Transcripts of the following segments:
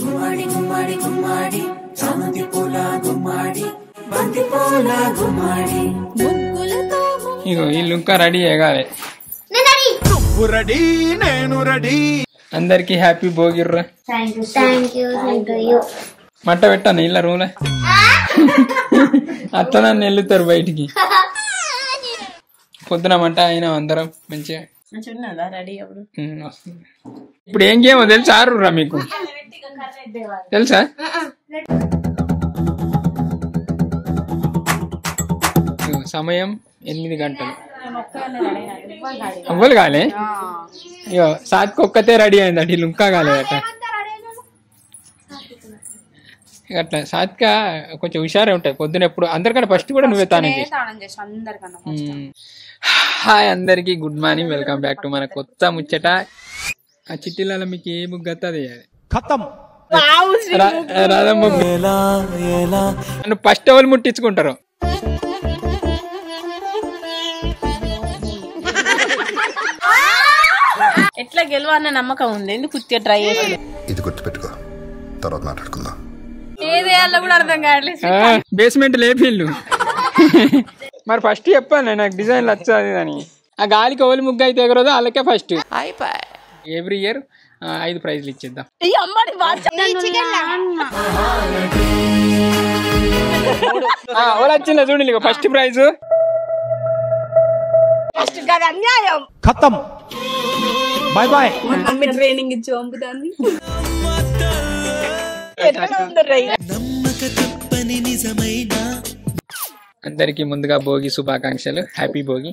గుమ్మడి గుమ్మడి గుమ్మడి చామంతి పూల గుమ్మడి బంతి పూల గుమ్మడి ముగ్గులతో ఇగో ఇల్లు ఇంకా రెడీ అయ్యాలి. నువ్వు రెడీ నేను రెడీ. అందరికి హ్యాపీ భోగిర్రా. మట్ట పెట్టాను ఇళ్ళ రూమ్ అత్త నన్ను వెళ్తారు బయటికి. పొద్దున మంట అయినా అందరం మంచిగా ఇప్పుడు ఏం గేమో తెలుసా రా మీకు? తెలుసా? సమయం 8 గంటలు. అవ్వలు కాలే ఇగో సాత్కి ఒక్కతే రెడీ అయిందట, వీళ్ళు ఇంకా కాలేదట. అట్లా సాత్క కొంచెం హుషారే ఉంటాయి పొద్దున ఎప్పుడు. అందరికన్నా ఫస్ట్ కూడా నువ్వే తానం చేసి. హాయ్ అందరికి good morning, welcome back to మన కొత్త ముచ్చట. ఆ చిట్టిలలో మీకు ఏ ముగ్గు వస్తుంది రాధమ్మ నన్ను ఫస్ట్ ఎవరు ముట్టించుకుంటారు? ఎట్లా గెలవన్న నమ్మకం ఉంది, ఎందుకు ట్రై చేసి ఇది గుర్తుపెట్టుకో, తర్వాత మాట్లాడుకుందాం. ఏదేయాలో కూడా అర్థం కావట్లేదు. బేస్మెంట్ లేపిల్లు మరి ఫస్ట్ చెప్పాను నాకు డిజైన్లు వచ్చాది అని. ఆ గాలికి ఓలి ముగ్గు అయితే ఎగరదు వాళ్ళకే ఫస్ట్. ఎవ్రీ ఇయర్ 5 ప్రైజ్లు ఇచ్చేద్దాం. ఓలా వచ్చిందా చూడండి, ఫస్ట్ ప్రైజ్ ఖతం. Bye bye. ట్రైనింగ్ ఇచ్చి పంపుతాను. అందరికి ముందుగా భోగి శుభాకాంక్షలు, హ్యాపీ భోగి.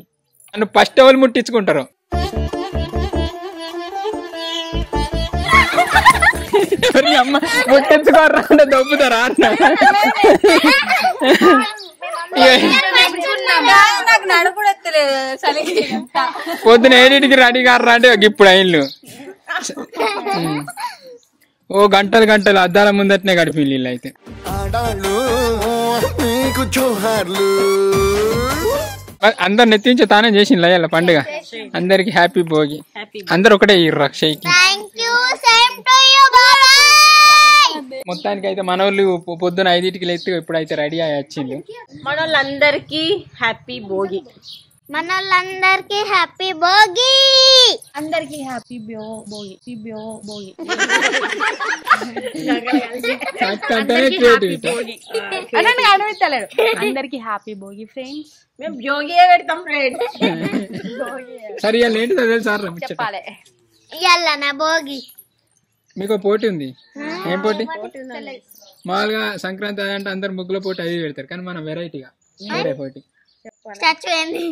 నన్ను ఫస్ట్ ఎవరు ముట్టించుకుంటారు? అమ్మ ముట్టించుకోరా దొబ్బుతారా? పొద్దున 7కి రెడీ గారు అంటే ఇప్పుడు అయిన్లు ఓ గంటలు గంటలు అద్దాల ముందటనే గడిపి వీళ్ళు అయితే. అందరు నెత్తించి తానే చేసింది అయ్యాల పండుగ. అందరికి హ్యాపీ భోగి. అందరు ఒకటే ఇర్రా షైకి. మొత్తానికి అయితే మనోళ్ళు పొద్దున 5కి లేస్తే ఇప్పుడైతే రెడీ అయ్యి వచ్చింది. మనోళ్ళందరికి హ్యాపీ భోగి. మనోళ్ళందరికి హ్యాపీ భోగి. అందరికి హ్యాపీ భోగి. అందరికి హ్యాపీ భోగి ఫ్రెండ్స్. మేము భోగియే పెడతాం ఫ్రెండ్స్. సరే ఏంటిదో తెలుసా చెప్పాలి. ఇయ్యాలనా భోగి. మీకు పోటీ ఉంది. ఏం పోటీ? మామూలుగా సంక్రాంతి అంటే అందరు ముగ్గుల పోటీ అది పెడతారు, కానీ మనం వెరైటీగా వేరే పోటీ. స్టాచ్యూ ఏంది?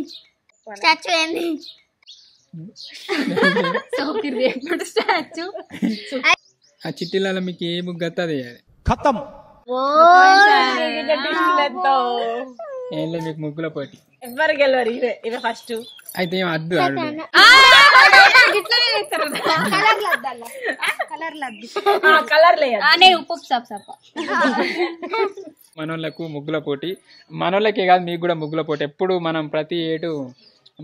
ఆ చిట్టిలలో మీకు ఏ ముగ్గు వస్తుంది? ఖతం. ఏం లేదు మీకు ముగ్గుల పోటీ. ఎవరు గెలవరు, ఇవే ఫస్ట్. అయితే ఏం అద్దు మనోళ్ళకు ముగ్గుల పోటీ. మనోళ్ళకే కాదు మీకు కూడా ముగ్గుల పోటీ. ఎప్పుడు మనం ప్రతి ఏటు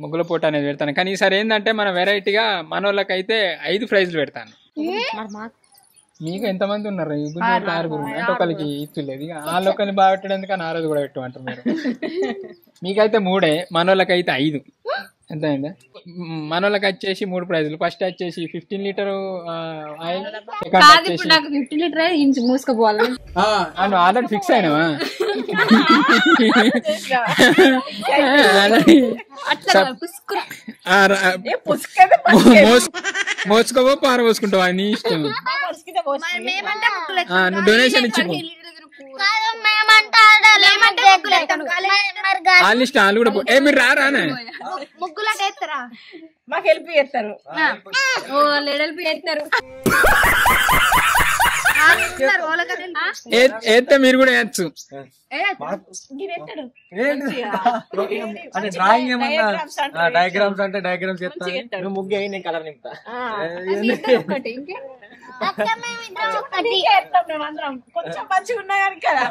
ముగ్గుల పోటీ అనేది పెడతాను, కానీ ఈసారి ఏంటంటే మన వెరైటీగా మనోళ్ళకైతే 5 ప్రైజ్లు పెడతాను. మీకు ఎంతమంది ఉన్నారు? 6 అంటే ఒకరికి ఇచ్చలేదు. ఇక వాళ్ళు ఒకరిని బాగా పెట్టడం ఎందుకని 6 కూడా పెట్టమంటారు మీరు. మీకైతే 3, మనోళ్ళకైతే 5. ఎంత అయిందా? మనోళ్ళకి వచ్చేసి 3 ప్రైజులు. ఫస్ట్ వచ్చేసి 15 లీటర్ ఆయిల్. మూసుకోపోవాలి. ఆల్రెడీ ఫిక్స్ అయినావా? మోసుకోవో పార పోసుకుంటావా నీ ఇష్టం. నువ్వు డొనేషన్ ఇచ్చి వాళ్ళు కూడా మీరు రారానే మాకు హెల్ప్ చేస్తారు. ఏస్తే మీరు కూడా వేయచ్చు. డ్రాయింగ్ ఏమన్నా డయాగ్రామ్స్ అంటే డయాగ్రామ్స్ చెప్తాను. ముగ్గు అయి నేను కలర్ నింపుతా. కొంచెం మంచిగా ఉన్నా కదా.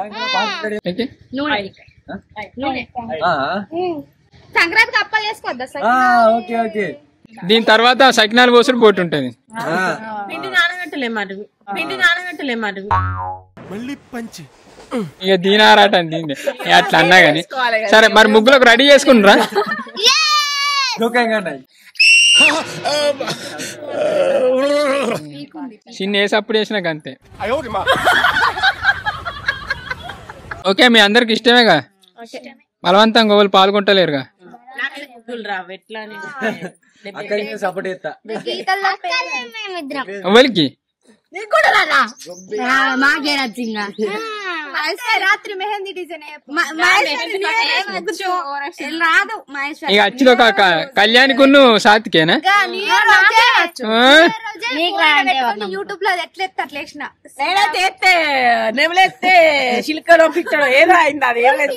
సంక్రాంతికి అప్పాలు చేసుకోవద్దా? Okay okay. దీని తర్వాత సకినాలు పోసుడు పోటీ ఉంటుంది. పిండి నానబెట్టి నానబెట్టలే మరి పిండి నానబెట్టలే మరి ఇక దీనారాట దీని అట్లా అన్నా గానీ సరే మరి ముగ్గులకు రెడీ చేసుకుంటారా చిన్న వేసి అప్పుడు వేసినాక అంతే ఓకే మీ అందరికి ఇష్టమేగా బలవంతంగా వాళ్ళు పాల్గొంటలేరుగా సపోర్ట్ చేస్తా ఎవరికి మాకే నచ్చిందా రాత్రి మెహందీ డిజైన్ రాదు ఇక వచ్చింది ఒక కళ్యాణికున్ను సాత్కేనా యూట్యూబ్ లో ఎట్లా ఎత్తే అట్లా వేసిన నేనైతే ఎత్తే నెమలేస్తే చిలుకలో పిచ్చడో ఏదో అయింది అది ఏం లేదు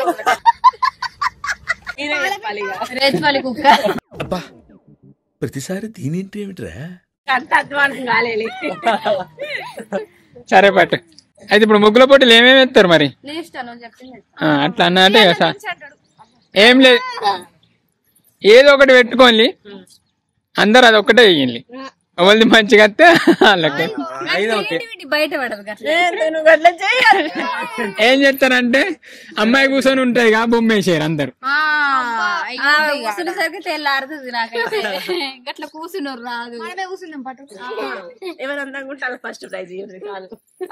కుక్క అబ్బా ప్రతిసారి దీనింటి ఏమిట్రా అంత అధ్వానం కాలేదు సరే పట్టు అయితే ఇప్పుడు ముగ్గుల పోటీలు ఏమేమి ఎత్తారు మరి అట్లా అన్నా అంటే ఏం లేదు ఏదో ఒకటి పెట్టుకోండి అందరు అది ఒక్కటే వేయండి ఎవరిది మంచిగా వస్తే వాళ్ళకి బయట పడదు ఏం చేస్తారంటే అమ్మాయి కూర్చొని ఉంటాయి కా బొమ్మ వేసారు అందరు కూర్చునేసరికి తెల్లారుతుంది నాకైతే గట్లా కూర్చున్నారు రాదు కూర్చున్నాం పట్టు ఎవరంతా ఉంటారు ఫస్ట్ ప్రైజ్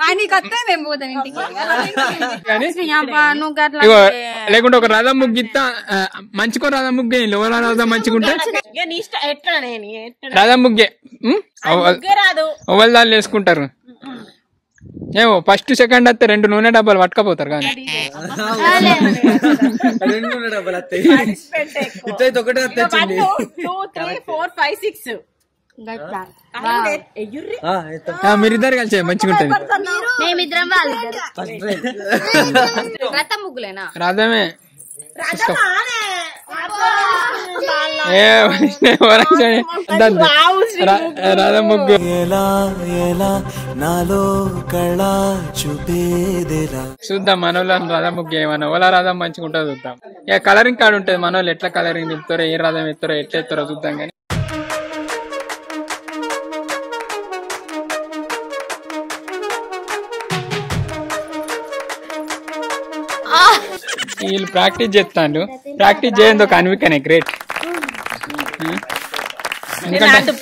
ఆయనకి వస్తే మేము పోతాం ఇంటికి ఇగో లేకుంటే ఒక రథం ముగ్గిస్తా మంచికో రథం ముగ్గే ఎవరు రథం మంచిగుంటే రథం ముగ్గే దాళ్ళు వేసుకుంటారు ఏమో ఫస్ట్ సెకండ్ వస్తే 2 నూనె డబ్బాలు పట్టుకపోతారు కానీ మీరిద్దరు కలిసి మంచిగా ఉంటుంది రథం ముగ్గులేనా రథమే రథం ముగ్గు చూద్దాం మనోళ్ళని రథం ముగ్గు ఏమన్నా ఓలా రథం మంచిగా ఉంటుందో చూద్దాం ఇక కలరింగ్ కార్డు ఉంటుంది మనోళ్ళు ఎట్లా కలరింగ్ తిప్పుతారో ఏ రథం ఎత్తారో ఎట్లా ఎత్తారో చూద్దాం కానీ వీళ్ళు ప్రాక్టీస్ చేస్తాను ప్రాక్టీస్ చేయండి ఒక అన్వికనే గ్రేట్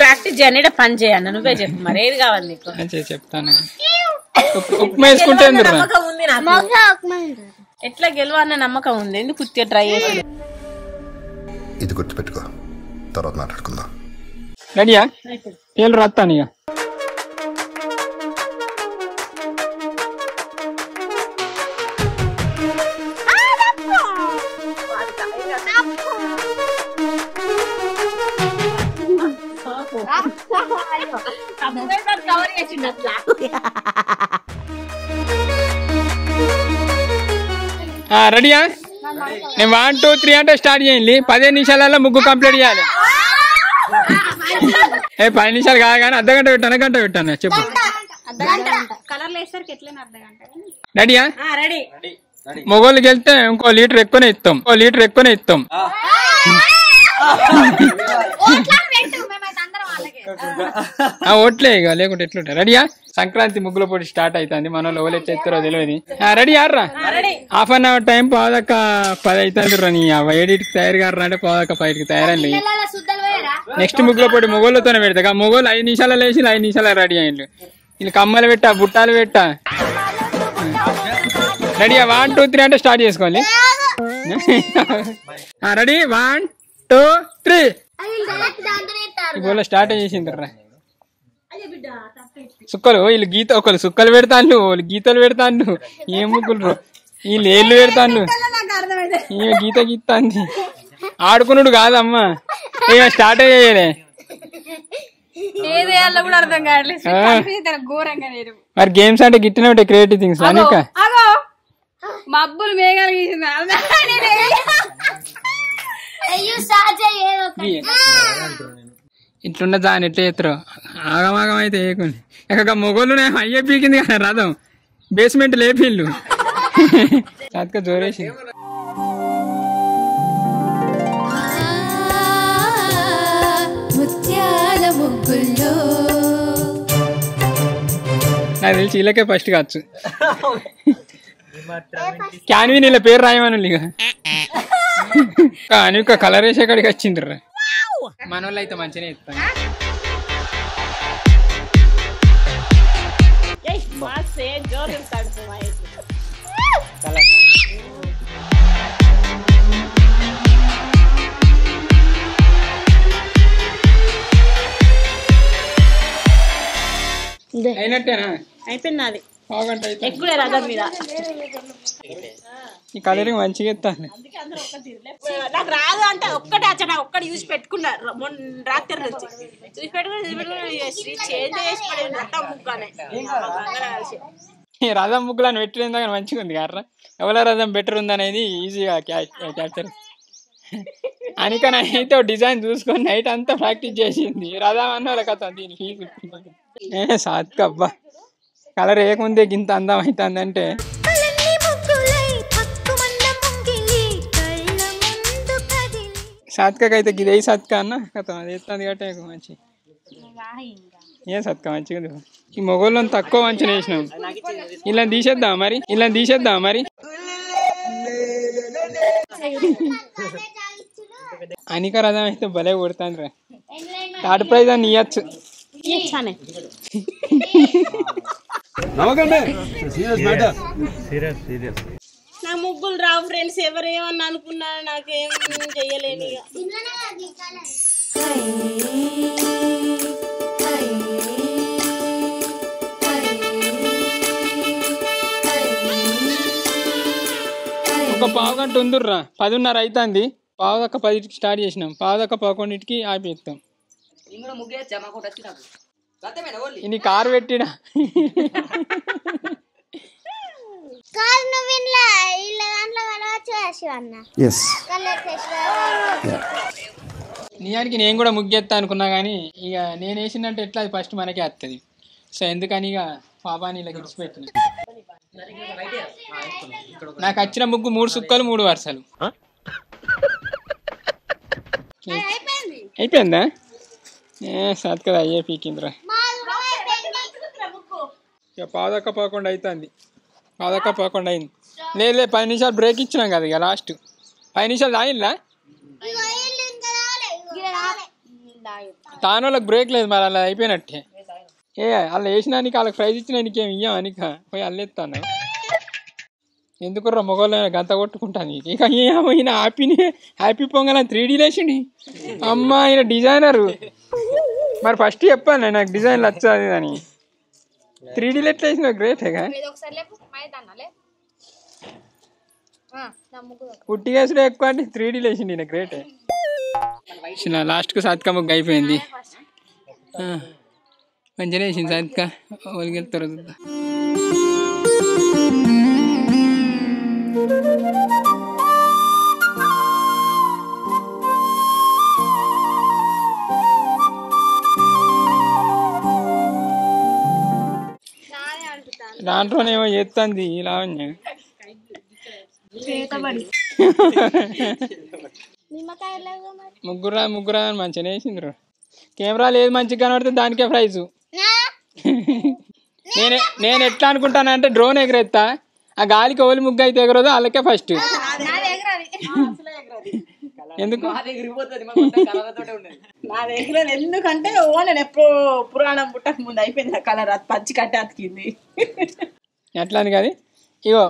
ప్రాక్టీస్ చేయని పని చేయన్న నువ్వే చెప్పు మరి ఏది కావాలి నీకు చెప్తాను ఉప్మా వేసుకుంటే నమ్మకం ఉంది నాకు ఎట్లా గెలవన్న నమ్మకం ఉంది ఎందుకు కుర్తి ట్రై చేసి ఇది గుర్తుపెట్టుకో తర్వాత మాట్లాడుకుందాం రెడీయా పేర్లు రాస్తాను ఇక రెడీయా నేను 1 2 3 అంటే స్టార్ట్ చేయండి 15 నిమిషాలలో ముగ్గు కంప్లీట్ చేయాలి 10 నిమిషాలు కాదు కానీ అర్ధగంట పెట్టాను గంట పెట్టాను చెప్పు రెడీయా మొగోళ్ళకి వెళ్తే ఇంకో లీటర్ ఎక్కువనే ఇస్తాం ఓట్లే ఇక లేకుంటే ఎట్లుంటా రెడీయా సంక్రాంతి ముగ్గుల పోటీ స్టార్ట్ అవుతుంది మన వాళ్ళు ఎవరు ఎట్లా ఎత్తారో తెలియదు రెడీ ఆర్రా హాఫ్ అన్ అవర్ టైం పోదాక 10 అవుతుంది రాని 7కి తయారు గారు అంటే పోదాక 5కి తయారండి నెక్స్ట్ ముగ్గుల పోటీ మొగోళ్ళతోనే పెడతా మొగోళ్ళు 5 నిమిషాలు వేసి 5 నిమిషాలు రెడీ అయ్యిండు వీళ్ళు కమ్మలు పెట్టా బుట్టాలు పెట్టా రెడీయా 1 2 3 అంటే స్టార్ట్ చేసుకోవాలి రెడీ 1 2 3 ఇప్పుడు స్టార్ట్ చేసిండ్రా సుక్కలు వీళ్ళు ఒకళ్ళు సుక్కలు పెడతాను వాళ్ళు గీతలు పెడతాను ఏం ముగ్గులు వీళ్ళు ఏళ్ళు పెడతాను ఈమె గీత గీతాంది ఆడుకున్నాడు కాదమ్మా ఇక స్టార్ట్ అయ్యాలే మరి గేమ్స్ అంటే గిట్టిన ఉంటాయి క్రియేటివ్ థింగ్స్ అనేక మబ్బులు మేఘాలు గీసింది ఇట్లున్న దాని ఎట్లా చేస్తారు ఆగమాగం అయితే వేయకుండా ఇక మొగోళ్ళు అయ్యే పీకింది కదా రథం బేస్మెంట్ లేపిల్లు చతక జోరేసి ముత్యాల ముగ్గుల్లో నాకు తెలిసి వీళ్ళకే ఫస్ట్ కావచ్చు. క్యాన్వి నీళ్ళ పేరు రాయమని ఇక కానీ ఒక కలర్ వేసే కాడికి వచ్చిండ్రు. మన వాళ్ళు అయితే మంచిగానే ఇస్తాను. అయినట్టేనా? అయిపోయినది. పావుగంట అయితే ఎక్కువ రథం మీద ఈ కలరింగ్ మంచిగా ఇస్తాను. నాకు రాదు అంటే ఒక్కటే వచ్చా, ఒక్కటి చూసి పెట్టుకున్నా మొన్న రాత్రి నుంచి చూసి పెట్టుకుని చేంజ్ చేసి పడేది రథం ముగ్గానే. రథం ముగ్గులను పెట్టిందా కానీ మంచిగా ఉంది కదా. ఎవరి రథం బెటర్ ఉందనేది ఈజీగా క్యాప్చర్. అనికని అయితే డిజైన్ చూసుకొని నైట్ అంతా ప్రాక్టీస్ చేసింది. రథం అన్న వాళ్ళ కథ దీని ఫీజు సాత్కబ్బా కలర్ ఏముందే ఇంత అందం అవుతుందంటే. సాత్కకి అయితే ఇది ఏ సత్క అన్న కథ అది ఎత్తుంది కట్టే మంచి ఏ సత్క మంచిగా. ఈ మొగోళ్ళని తక్కువ మంచిగా వేసినాం. ఇలా తీసేద్దాం మరి అనిక రథం అయితే భలే కొడుతాను రా. థర్డ్ ప్రైజ్ అని ఇవ్వచ్చు. నా ముగ్గులు రావు ఫ్రెండ్స్. ఎవరేమన్నా అనుకున్నా నాకేం చెయ్యలేను. ఒక పావు గంట ఉందిర్రా. 10:30 అవుతుంది. పావు దక్క 10కి స్టార్ట్ చేసినాం. పావు దక్క 11కి ఆపేస్తాం. ఇన్ని కారు పెట్టినా నిజానికి నేను కూడా ముగ్గేస్తా అనుకున్నా కానీ ఇక నేను వేసినట్టు ఎట్లా అది ఫస్ట్ మనకే వస్తుంది. సో ఎందుకని ఇక పాపాని ఇలా గిడిచిపెట్టిన. నాకు వచ్చిన ముగ్గు 3 సుక్కలు 3 వరుసలు. అయిపోయిందా? సత్ కదా అయ్యే పీకిందిరా. ఇక పావుదక్క 11 అవుతుంది. పావుదక్క 11 అయింది. లేదు 10 నిమిషాలు బ్రేక్ ఇచ్చినాం కదా. ఇక లాస్ట్ 5 నిమిషాలు తాగిల్లా. తానోళ్ళకి బ్రేక్ లేదు మరి. అలా అయిపోయినట్టే. అలా వేసినానికి వాళ్ళకి ప్రైజ్ ఇచ్చినా నీకేం ఇయ్యాం అనిక పోయి అల్లేస్తాను. ఎందుకుర్రా మొగోళ్ళు గంత కొట్టుకుంటాను. ఇక ఈయన హ్యాపీ పొంగల్ 3D లేచిండి. అమ్మ ఆయన డిజైనరు. మరి ఫస్ట్ చెప్పాను నాకు డిజైన్లు వచ్చాది అని. 3Dలో ఎట్లా వేసిన గ్రేటేగా. పుట్టిగేసుడు ఎక్కువ అంటే 3Dలో వేసిండి ఈయన గ్రేటే. లాస్ట్కు సాత్క ముగ్గు అయిపోయింది. మంచిగా వేసింది సాత్క. వాళ్ళకి వెళ్తారు. దాంట్లోనేమో చేస్తుంది లావణ్య. ముగ్గురా అని మంచిగా వేసిండ్రు. కెమెరాలు ఏది మంచిగా కనబడితే దానికే ప్రైజు. నేను ఎట్లా అనుకుంటానంటే డ్రోన్ ఎగరేస్తా. ఆ గాలికి ఓలి ముగ్గు అయితే ఎగరదు వాళ్ళకే ఫస్ట్. ఎందుకు నా దగ్గర ఎందుకంటే నేను ఎప్పుడు పురాణం పుట్టక ముందు అయిపోయింది కలర్. అది పచ్చి కట్టే అతికింది. ఎట్లా అని కాదు. ఇగో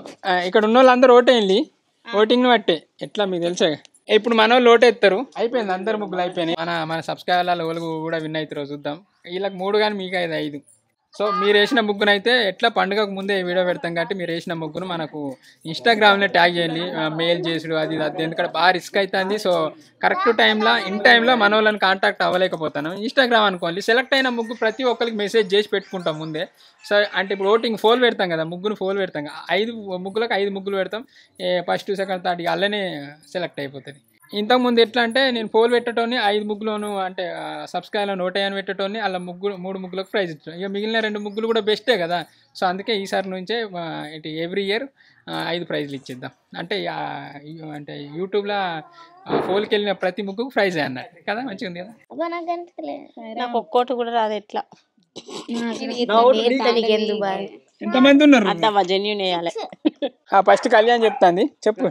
ఇక్కడ ఉన్న వాళ్ళందరూ ఓటేయండి. ఓటింగ్ని బట్టే ఎట్లా మీకు తెలుసా. ఇప్పుడు మన వాళ్ళు ఓటేస్తారు. అయిపోయింది. అందరు ముగ్గులు అయిపోయినాయి. మన సబ్స్క్రైబర్ల వాళ్ళు కూడా విన్ అవుతారు. చూద్దాం. వీళ్ళకి 3 కానీ మీకు 5. సో మీరు వేసిన ముగ్గునైతే ఎట్లా పండుగకు ముందే వీడియో పెడతాం కాబట్టి మీరు వేసిన ముగ్గును మనకు ఇన్స్టాగ్రామ్లో ట్యాగ్ చేయండి. మెయిల్ చేసుడు అది ఎందుకంటే బాగా రిస్క్ అవుతుంది. సో కరెక్ట్ టైంలో టైంలో మన వాళ్ళని కాంటాక్ట్ అవ్వలేకపోతాను. ఇన్స్టాగ్రామ్ అనుకోండి. సెలెక్ట్ అయిన ముగ్గు ప్రతి ఒక్కరికి మెసేజ్ చేసి పెట్టుకుంటాం ముందే. సో అంటే ఇప్పుడు ఓటింగ్ ఫోల్ పెడతాం కదా. ముగ్గును ఫోల్ పెడతాం. 5 ముగ్గులకు 5 ముగ్గులు పెడతాం. ఫస్ట్ సెకండ్ థర్డ్ అలానే సెలెక్ట్ అయిపోతుంది. ఇంతకుముందు ఎట్లా అంటే నేను పోల్ పెట్టేటోని 5 ముగ్గులోను అంటే సబ్స్క్రైబ్లో 150 పెట్టేటోని అలా 3 ముగ్గులకు ప్రైజ్ ఇచ్చాను. ఇక మిగిలిన 2 ముగ్గులు కూడా బెస్టే కదా. సో అందుకే ఈసారి నుంచే ఎవ్రీ ఇయర్ 5 ప్రైజ్లు ఇచ్చేద్దాం. అంటే యూట్యూబ్లో పోల్కి వెళ్ళిన ప్రతి ముగ్గుకు ప్రైజే అన్నట్టు కదా. మంచిగా ఉంది కదా. నాకు ఒక్కోటి కూడా రాదు. ఎట్లా ఎంతమంది ఉన్నారు అద్దమ్మా జెన్యున్ వేయాలి. ఫస్ట్ కళ్యాణ్ చెప్తాంది చెప్పు.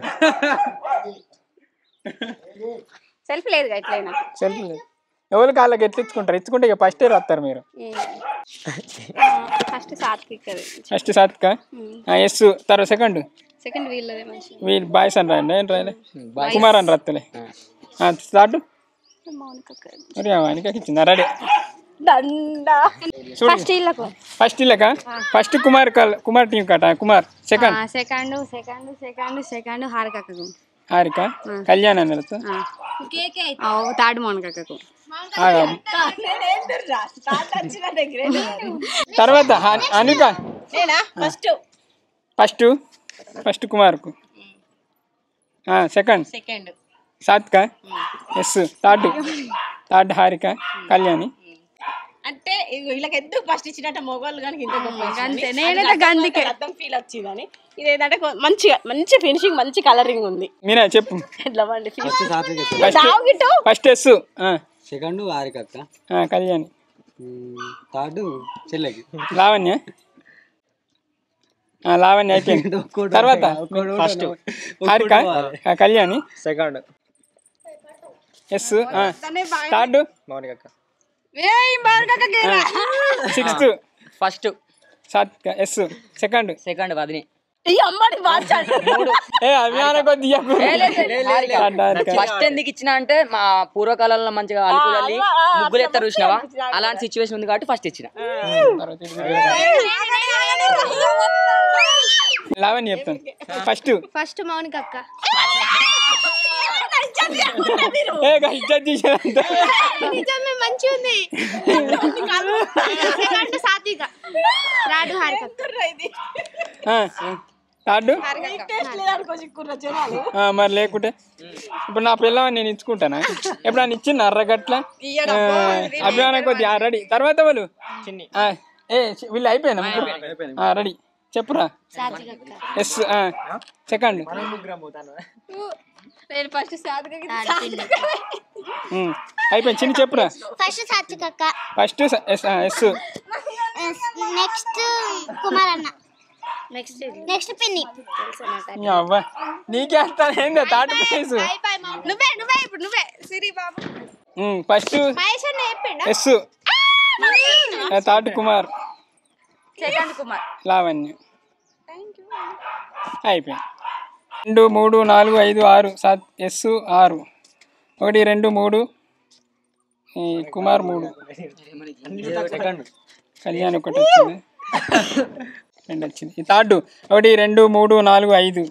సెల్ఫ్ లేదు ఎట్లయినా సెల్ఫ్ ఎవరు కాళ్ళకి ఎట్లా ఇచ్చుకుంటారు? ఇచ్చుకుంటే ఇక ఫస్ట్ ఇయర్ వస్తారు మీరు. First Satvik first Satvika yes, తర్వాత సెకండ్ వీళ్ళదే మంచి వీళ్ళు బాయ్స్ అని రాయండి. ఏం రాయలే కుమార్ అని రత్తలే. స్టార్ట్ అరే వానికి ఇచ్చిందా? రెడీ ఫస్ట్ ఇల్లక ఫస్ట్ కుమార్ టీం కట. కుమార్ సెకండ్ హారిక కళ్యాణ్ అని థర్డ్ మౌనికకు తర్వాత అనిక ఫస్ట్ కుమార్కు second Satvika S, third Harika Kalyani. అంటే వీళ్ళకి ఎందుకు ఫస్ట్ ఇచ్చినట్టు మొగోళ్ళు కానీ ఇంత అర్థం ఫీల్ వచ్చిందని. ఇది ఏంటంటే మంచి ఫినిషింగ్, మంచి కలరింగ్ ఉంది. మీనా చెప్పు. ఫస్ట్ ఎస్, సెకండ్ హారిక అక్క, కళ్యాణి, థర్డ్ చెల్లెకి లావణ్య అయిపోయింది. తర్వాత ఫస్ట్ హారిక కళ్యాణి సెకండ్ ఎస్, థర్డ్ మౌనిక అక్క, సిక్స్త్ ఫస్ట్ సాత్విక ఎస్, సెకండ్ వదిని, ఫస్ట్ ఎందుకు ఇచ్చిన అంటే మా పూర్వకాలంలో మంచిగా అలుపుదల్లి ముగ్గులు ఎత్తారు చూసినావా, అలాంటి సిచ్యువేషన్ ఉంది కాబట్టి ఫస్ట్ ఇచ్చిన. లావణ్య చెప్తాను. ఫస్ట్ మౌనిక అక్క, ఇజ్జత్ చేసేదంతా మంచి ఉంది. సెకండ్ సాత్విక, థర్డ్ హారిక, థర్డ్ మరి లేకుంటే ఇప్పుడు నా పిల్లవాడిని నేను ఇచ్చుకుంటానా? ఇప్పుడు నన్ను ఇచ్చింది అర్రగట్ల అభిమానం కొద్ది రెడీ. తర్వాత వాళ్ళు వీళ్ళు అయిపోయినా రెడీ చెప్పురా. ఎస్, సెకండ్ అయిపోయింది. చిన్న చెప్పురా. ఫస్ట్ సాత్విక అక్క, ఫస్ట్ ఎస్, నెక్స్ట్ కుమార్ అన్న, నెక్స్ట్ పిన్ని. అవ్వ నీకే వస్తాను ఏందా థర్డ్ ప్రైజ్. నువ్వే సిరి బాబు. First S, third Kumar, second Kumar Lavanya. అయిపోయింది. 2 3 4 5 6 ఎస్ 6 1 2 3 కుమార్ 3 కళ్యాణ్ ఒకటి వచ్చింది, 2 వచ్చింది. ఈ థర్డ్ 1 2 3 4 5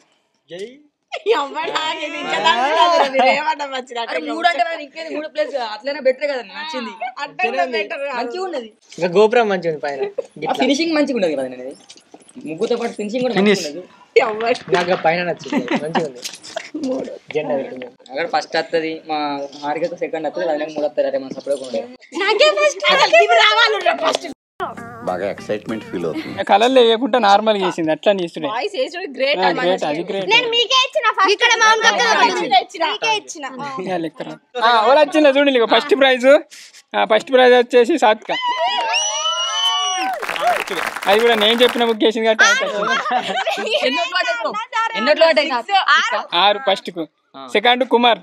గోపురం మంచిగా ఉంది పైన, ఫినిషింగ్ మంచిగా ఉండదు కదా అనేది, ముగ్గుతో పాటు ఫినిషింగ్ కూడా నాకు పైన నచ్చింది, మంచిగా ఉంది. జెండా అక్కడ ఫస్ట్ వస్తుంది, మా హారికకు సెకండ్ వస్తుంది, వదిలేక 3 వస్తారు. అరే మన సపరేట్ బాగా ఎక్సైట్మెంట్ ఫీల్ అవుతుంది. కలర్లు వేయకుండా నార్మల్ చేసింది అట్లా తీస్తుండే. గ్రేట్ అది గ్రేట్. వాళ్ళు వచ్చిందా చూడండి. ఫస్ట్ ప్రైజ్ వచ్చేసి సాత్విక. అది కూడా నేను చెప్పిన బుక్ చేసింది కాబట్టి 6 ఫస్ట్ కు. Second Kumar,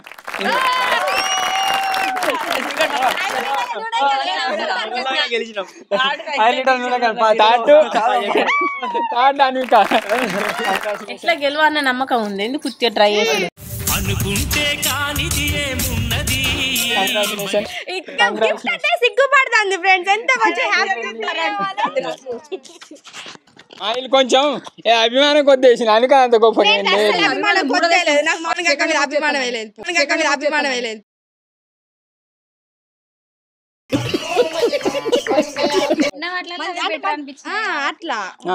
third Anvika. ఎట్లా గెలవన్న నమ్మకం ఉంది, ఎందుకు కుర్తి ట్రై చేసి సిగ్గుపడుతుంది ఫ్రెండ్స్. ఎంత ఆయిల్ కొంచెం అభిమానం కొద్ది వేసిన అనుక అంత గొప్ప అభిమానం వేయలేదు.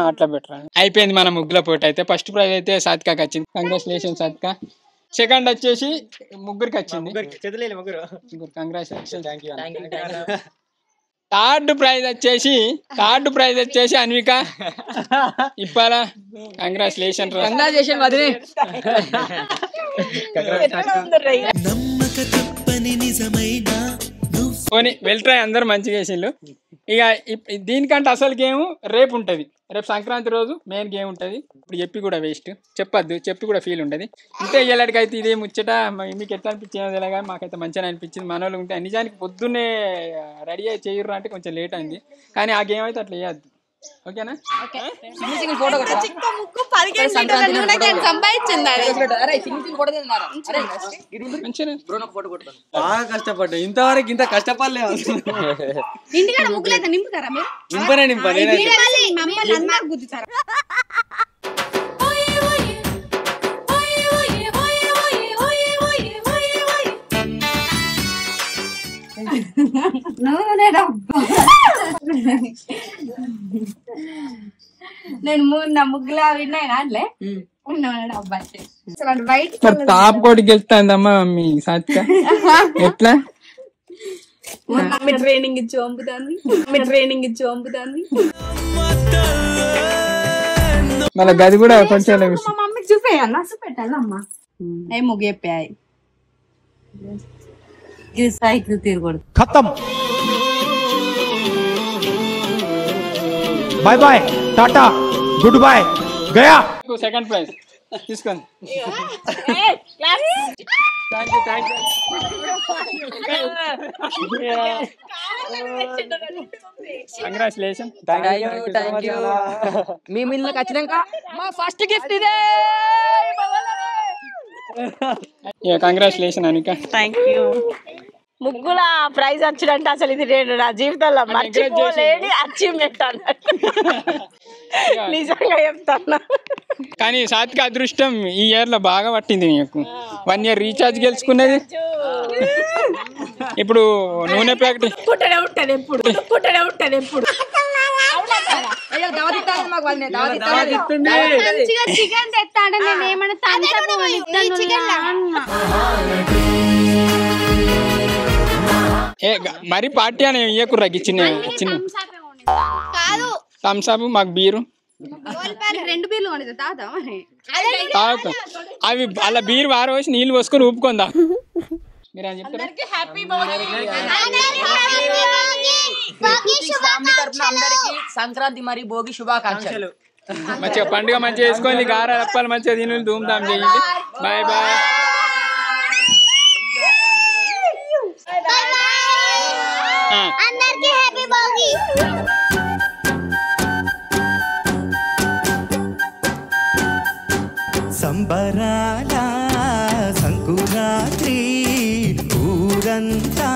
అట్లా బెటర్. అయిపోయింది మన ముగ్గుల పోటీ. అయితే ఫస్ట్ ప్రైజ్ అయితే సాత్వికకి వచ్చింది. కంగ్రాచులేషన్ సాత్విక. సెకండ్ వచ్చేసి ముగ్గురికి వచ్చింది. కంగ్రాచులేషన్. థర్డ్ ప్రైజ్ వచ్చేసి అన్విక ఇప్పాలా. కంగ్రాచులేషన్. పోనీ వెళ్తాయి అందరు మంచిగా వేసిండ్రు. ఇక దీనికంటే అసలు గేమ్ రేపు ఉంటుంది. రేపు సంక్రాంతి రోజు మెయిన్ గేమ్ ఉంటుంది. ఇప్పుడు చెప్పి కూడా వేస్ట్, చెప్పొద్దు, చెప్పి కూడా ఫీల్ ఉంటుంది. ఇంతే ఇయ్యలాడికైతే ఇదే ముచ్చట. మీకు ఎట్లా అనిపించింది తెలియగా, మాకైతే మంచిగా అనిపించింది. మన వాళ్ళు ఉంటే నిజానికి పొద్దున్నే రెడీ అయ్యి చేయరు అంటే కొంచెం లేట్ అయింది, కానీ ఆ గేమ్ అయితే అట్లా వేయద్దు. ఓకేనా? బాగా కష్టపడ్డా, ఇంతవరకు ఇంత కష్టపడలేదు. ఇంటికాడ ముగ్గులైతే నింపుతారా మీరు? నింపనే నేను 3 ముగ్గులా విన్నాయి నాట్లే టాప్ కోటికి వెళ్తాందమ్మా మీ సాత్విక. ఎట్లా ట్రైనింగ్ ఇచ్చి పంపుతాంది మళ్ళీ గది కూడా కొంచెం మా మమ్మీకి చూపేయాలి, నసు పెట్టాలి అమ్మా. ఏ ముగ్గు చెప్పాయి సైకిల్ తిరగకూడదు. खत्म bye bye tata good bye गया. సెకండ్ ప్రైజ్ తీసుకోండి. కంగ్రాచులేషన్. మీ మిల్లుకి వచ్చినాక మా ఫస్ట్ గిఫ్ట్ ఇదే. కంగ్రాచులేషన్ అనిక. Thank you. ముగ్గుల ప్రైజ్ వచ్చినంటే అసలు ఇది నేను నా జీవితంలో మర్చిపోలేని అచీవ్మెంట్ అన్నట్టు నిజంగా చెప్తాను. కానీ సాత్విక అదృష్టం ఈ ఇయర్ లో బాగా పట్టింది. నీకు 1 year రీఛార్జ్ గెలుచుకునేది. ఇప్పుడు నూనె ప్యాకెట్ పుట్టనే ఉంటుంది ఎప్పుడు. చికెన్ తెస్తాడు, నేను ఏమన్నా మరి పార్టీ అని ఇయ్యకుర్రా చిన్న చిన్న థమ్స్ అప్, మాకు బీరు 2 బీర్లు కొనిదా తాగుతాం. తాగుతాం. అవి అలా బీరు వారవేసి నీళ్ళు పోసుకొని ఊపుకుందా. మీరు అని చెప్తారా? అందరికి సంక్రాంతి మరి భోగి శుభాకాంక్షలు. మంచిగా పండుగ మంచిగా వేసుకోండి, గారా రప్పాలు మంచిగా తిని ధూమ్ధామ్ చేయండి. Bye bye. అందరికీ హ్యాపీ భోగి. సంబరాల సంకురాత్రి ఊరంతా